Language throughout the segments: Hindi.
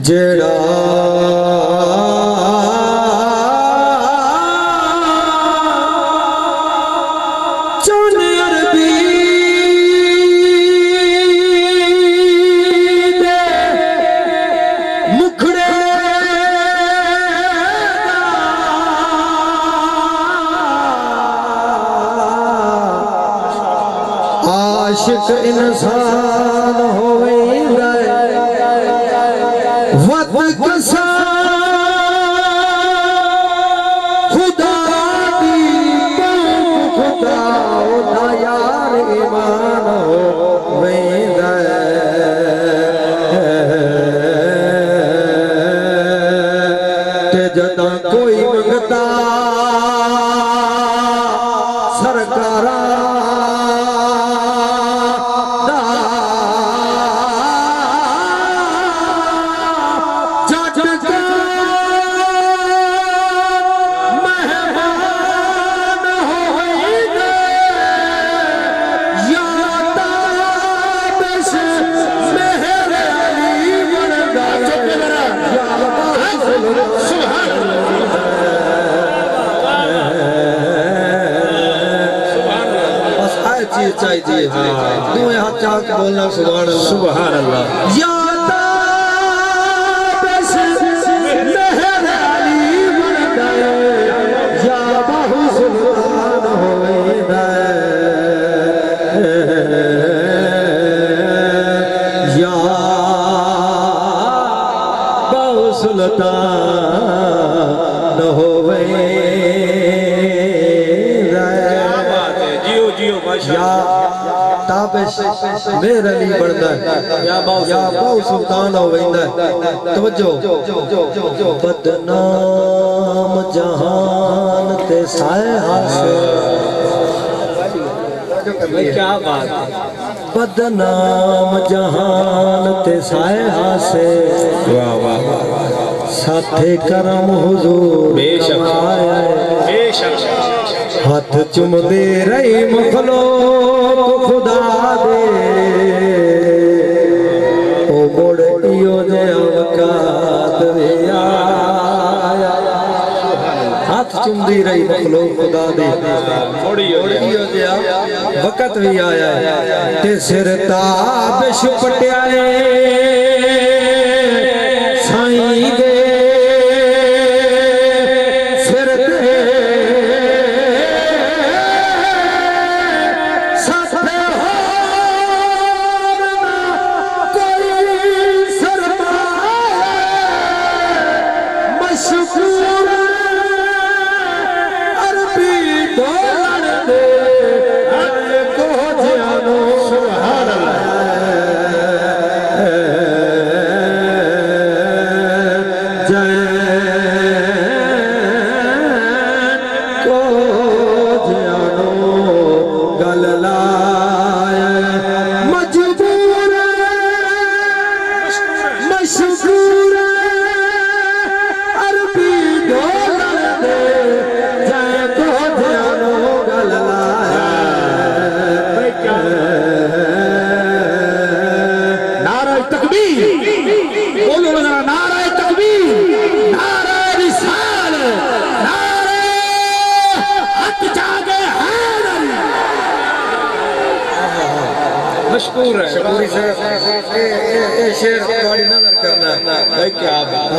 जेड़ा चुन अरबी दे मुखड़े आशिक इंसान होवे खुदा दी खुदा ना यार ईमान हो वेंदा ते जदा कोई मंगता सरकारा चाहिए दो हाथ चाक बोलना सुभान अल्लाह सुभान अल्लाह या ताबिश मेहर अली बंदा या बाहु सुल्तान होवेदा या बाहु सुल्तान होवेदा या ताबिश मेहर अली बनदा या बाहु सुल्तान हो वेंदा तवज्जो बदनाम जहान ते साए हासिल क्या बात बदनाम जहान ते साए हासिल वाह वाह साथे करम हुजूर बेशक आया बेशक हाथ चुमदे रही मखलूक खुदा दे ओ मोड़ इयो जे वकात वे आया हाथ चुमदी रही मखलूक खुदा दे इयो जे वक्त भी आया ते सिर ताबिश पटियाए साईं दे मशकूर है शकूरी से ये शेर गाड़ी नजर करना भाई क्या बात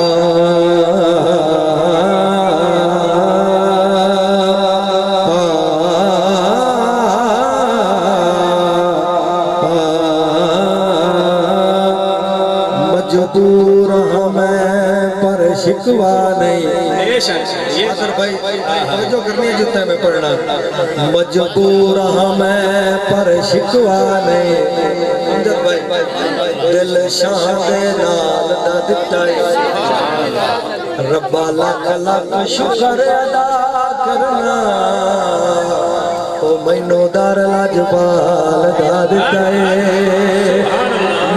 मजबूर हमें पर शिकवा नहीं ये भाई जो करनी है जूता में पढ़ना मजबूर हमें पर शिकवा नहीं भाई दिल शान दे नाल दा दिता रब्बा लख लख शुक्र अदा करना ओ मैनू दर लाजपाल दा दिता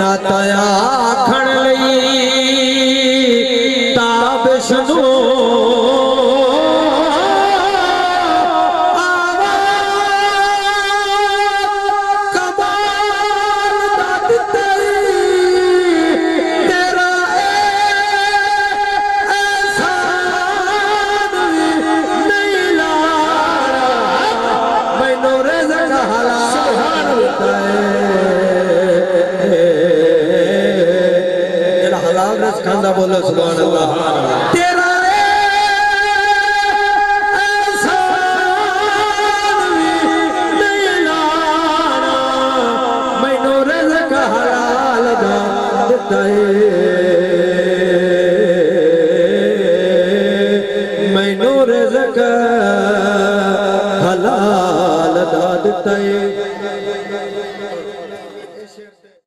ना ताया आखण लई ताब सुनो खांदा बोलो सुभान अल्लाह तेरा मैनू रिज़्क़ हलाल दा दिता मैनू रिज़्क़ हलाल दा दिता